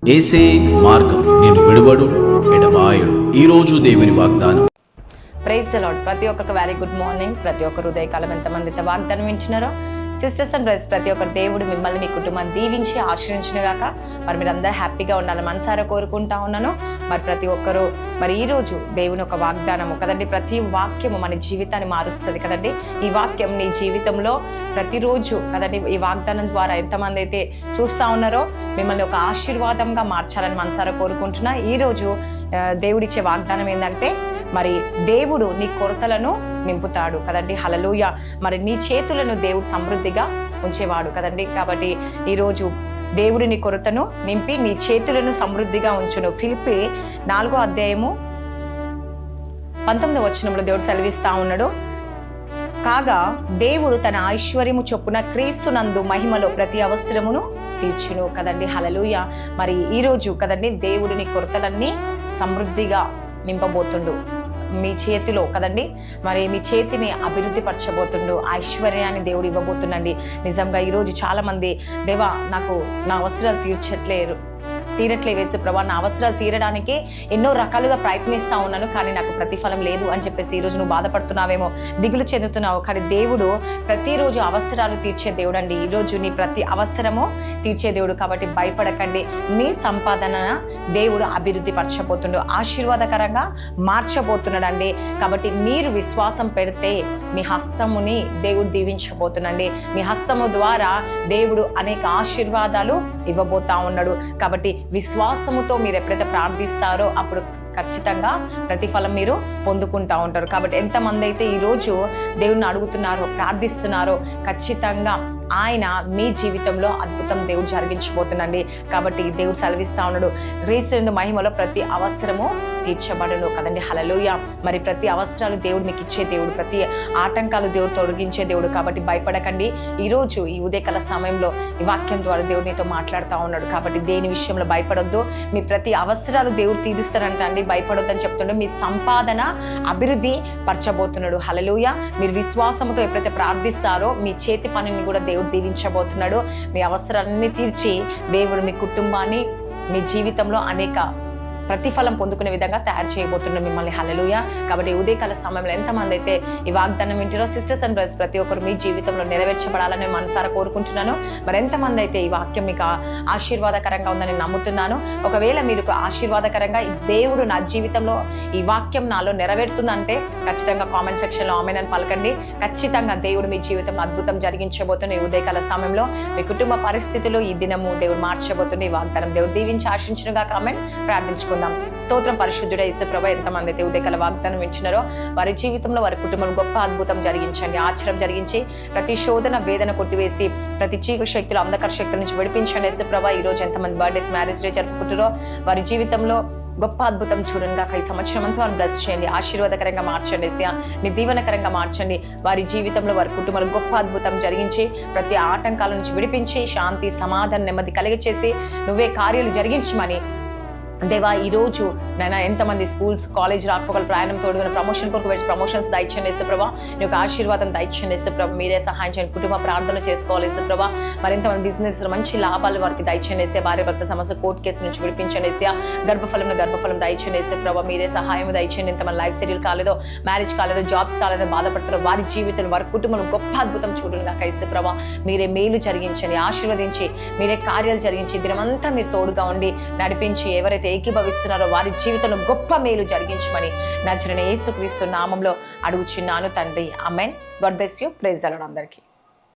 యేసే మార్గం, నిన్ను విడువడు ఎడబాయడు. ఈరోజు దేవుని వాగ్దానం. Praise the lord. ప్రతి ఒక్కరికి వెరీ గుడ్ మార్నింగ్. ప్రతి ఒక్కరు ఉదయకాలం ఎంతమంది అయితే వాగ్దానం వింటున్నారో సిస్టర్స్ అండ్ బ్రదర్స్, ప్రతి ఒక్కరు దేవుడు మిమ్మల్ని మీ కుటుంబాన్ని దీవించి ఆశ్రయించిన గాక. మరి మీరు అందరూ హ్యాపీగా ఉండాలని మనసారా కోరుకుంటా ఉన్నాను. మరి ప్రతి ఒక్కరు ఈరోజు దేవుని ఒక వాగ్దానము కదండి, ప్రతి వాక్యము మన జీవితాన్ని మారుస్తుంది కదండి. ఈ వాక్యం నీ జీవితంలో ప్రతిరోజు కదండి, ఈ వాగ్దానం ద్వారా ఎంతమంది అయితే చూస్తూ ఉన్నారో మిమ్మల్ని ఒక ఆశీర్వాదంగా మార్చాలని మనసారా కోరుకుంటున్నా. ఈరోజు దేవుడిచ్చే వాగ్దానం ఏంటంటే, మరి దేవుడు నీ కొరతలను నింపుతాడు కదండి. హల్లెలూయ. మరి నీ చేతులను దేవుడు సమృద్ధిగా ఉంచేవాడు కదండి. కాబట్టి ఈరోజు దేవుడు నీ కొరతను నింపి నీ చేతులను సమృద్ధిగా ఉంచును. ఫిలిప్పీ 4వ అధ్యాయము 19వ వచనంలో దేవుడు సెలవిస్తా ఉన్నాడు. కాగా దేవుడు తన ఐశ్వర్యము చొప్పున క్రీస్తునందు మహిమలో ప్రతి అవసరమును తీర్చును కదండి. హల్లెలూయ. మరి ఈరోజు కదండి, దేవుడు నీ కొరతలన్నీ సమృద్ధిగా నింపబోతుండు మీ చేతిలో కదండి. మరి మీ చేతిని అభివృద్ధి పరచబోతుండు, ఐశ్వర్యాన్ని దేవుడు ఇవ్వబోతుండండి. నిజంగా ఈరోజు చాలా మంది, దేవా నాకు నా అవసరాలు తీరట్లే వేసు ప్రభా, నా అవసరాలు తీరడానికి ఎన్నో రకాలుగా ప్రయత్నిస్తూ ఉన్నాను, కానీ నాకు ప్రతిఫలం లేదు అని చెప్పేసి ఈరోజు నువ్వు బాధపడుతున్నావేమో, దిగులు చెందుతున్నావు. కానీ దేవుడు ప్రతిరోజు అవసరాలు తీర్చే దేవుడు అండి. ఈరోజు నీ ప్రతి అవసరము తీర్చే దేవుడు. కాబట్టి భయపడకండి. మీ సంపాదన దేవుడు అభివృద్ధి పరచబోతుండు, ఆశీర్వాదకరంగా మార్చబోతున్నాడు అండి. కాబట్టి మీరు విశ్వాసం పెడితే మీ హస్తముని దేవుడు దీవించబోతున్నాండి. మీ హస్తము ద్వారా దేవుడు అనేక ఆశీర్వాదాలు ఇవ్వబోతా ఉన్నాడు. కాబట్టి విశ్వాసముతో మీరు ఎప్పుడైతే ప్రార్థిస్తారో అప్పుడు ఖచ్చితంగా ప్రతిఫలం మీరు పొందుకుంటా ఉంటారు. కాబట్టి ఎంతమంది అయితే ఈరోజు దేవుణ్ణి అడుగుతున్నారో, ప్రార్థిస్తున్నారో, ఖచ్చితంగా ఆయన మీ జీవితంలో అద్భుతం దేవుడు జరిగించబోతుందండి. కాబట్టి దేవుడు సెలవిస్తా ఉన్నాడు, క్రీస్తు మహిమలో ప్రతి అవసరము తీర్చబడును కదండి. హల్లెలూయా. మరి ప్రతి అవసరాలు దేవుడు మీకు ఇచ్చే దేవుడు, ప్రతి ఆటంకాలు దేవుడు తొలగించే దేవుడు. కాబట్టి భయపడకండి. ఈరోజు ఈ ఉదయకాల సమయంలో ఈ వాక్యం ద్వారా దేవుడు నీతో మాట్లాడుతూ ఉన్నాడు. కాబట్టి దేని విషయంలో భయపడొద్దు. మీ ప్రతి అవసరాలు దేవుడు తీరుస్తారంట అండి. భయపడొద్దని చెప్తుండే. మీ సంపాదన అభివృద్ధి పరచబోతున్నాడు. హల్లెలూయా. మీరు విశ్వాసంతో ఎప్పుడైతే ప్రార్థిస్తారో మీ చేతి పనిని కూడా దేవుడు దీవించబోతున్నాడు. మీ అవసరాలన్నీ తీర్చి దేవుడు మీ కుటుంబాన్ని, మీ జీవితంలో అనేక ప్రతిఫలం పొందుకునే విధంగా తయారు చేయబోతున్నాడు మిమ్మల్ని. హల్లెలూయా. కాబట్టి ఉదయకాల సమయంలో ఎంతమంది అయితే ఈ వాగ్దానం వింటారో సిస్టర్స్ అండ్ బ్రదర్స్, ప్రతి ఒక్కరు మీ జీవితంలో నెరవేర్చబడాలని మనసారా కోరుకుంటున్నాను. మరి ఎంతమంది అయితే ఈ వాక్యం మీకు ఆశీర్వాదకరంగా ఉందని నమ్ముతున్నాను. ఒకవేళ మీరు ఆశీర్వాదకరంగా దేవుడు నా జీవితంలో ఈ వాక్యం నాలో నెరవేరుతుందంటే ఖచ్చితంగా కామెంట్ సెక్షన్లో ఆమేన్ అని పలకండి. ఖచ్చితంగా దేవుడు మీ జీవితంలో అద్భుతం జరిగించబోతున్న ఈ ఉదయకాల సమయంలో మీ కుటుంబ పరిస్థితులు ఈ దినము దేవుడు మార్చబోతున్న ఈ వాగ్దానం దేవుడు దీవించి ఆశించునుగా. కామెంట్ ప్రార్థించుకుందాం. స్తోత్రం పరిశుద్ధుడ యేసు ప్రభువా, ఎంతమంది అయితే ఉదయకాల వాగ్దానం వింటున్నారో వారి జీవితంలో, వారి కుటుంబంలో గొప్ప అద్భుతం జరిగించండి, ఆశ్చర్యం జరిగించి ప్రతి శోధన వేదన కొట్టివేసి ప్రతి చీకటి శక్తులు, అంధకార శక్తుల నుంచి విడిపించండి యేసు ప్రభువా. ఈ రోజు ఎంతమంది బర్త్డేస్, మ్యారేజ్ డే జరుపుకుంటారో వారి జీవితంలో గొప్ప అద్భుతం చూడండి. ఈ సంవత్సరం అంతా వారిని బ్లెస్ చేయండి, ఆశీర్వాదకరంగా మార్చండి, నీ దీవెనకరంగా మార్చండి. వారి జీవితంలో, వారి కుటుంబంలో గొప్ప అద్భుతం జరిగించి ప్రతి ఆటంకాల నుంచి విడిపించి శాంతి, సమాధానం, నెమ్మది కలిగచేసి నువ్వే కార్యాలు జరిగించమని దేవా ఈరోజు నైనా ఎంతమంది స్కూల్స్, కాలేజ్ రాకపోకల ప్రయాణం తోడుగున ప్రమోషన్ కొరకు వచ్చి ప్రమోషన్స్ దయచేయండి యేసు ప్రభా. నీ యొక్క ఆశీర్వాదం దయచేయండి యేసు ప్రభా. మీరే సహాయం చేయండి. కుటుంబ ప్రార్థన చేసుకోవాలి యేసు ప్రభా. మరి ఎంతమంది బిజినెస్ మంచి లాభాలు వారికి దయచేయండి యేసు. భార్య భర్త సమస్య కోర్టు కేసు నుంచి విడిపించండి యేసు. గర్భఫలం దయచేయండి యేసు ప్రభా. మీరే సహాయం దయచేయండి. ఎంతమంది లైఫ్ సెటిల్ కాలేదో, మ్యారేజ్ కాలేదో, జాబ్స్ కాలేదో బాధపడుతారో వారి జీవితంలో, వారి కుటుంబంలో గొప్ప అద్భుతం చూడండి కాక యేసు ప్రభా. మీరే మేలు జరిగించండి, ఆశీర్వదించి మీరే కార్యాలు జరిగించి దినమంతా మీరు తోడుగా ఉండి నడిపించి ఎవరైతే ఏకీభవిస్తున్నారో వారి జీవితంలో గొప్ప మేలు జరిగించమని నజరేయుడైన యేసుక్రీస్తు నామంలో అడుగుచున్నాను తండ్రి. ఆమేన్. God bless you. Praise the Lord అందరికీ.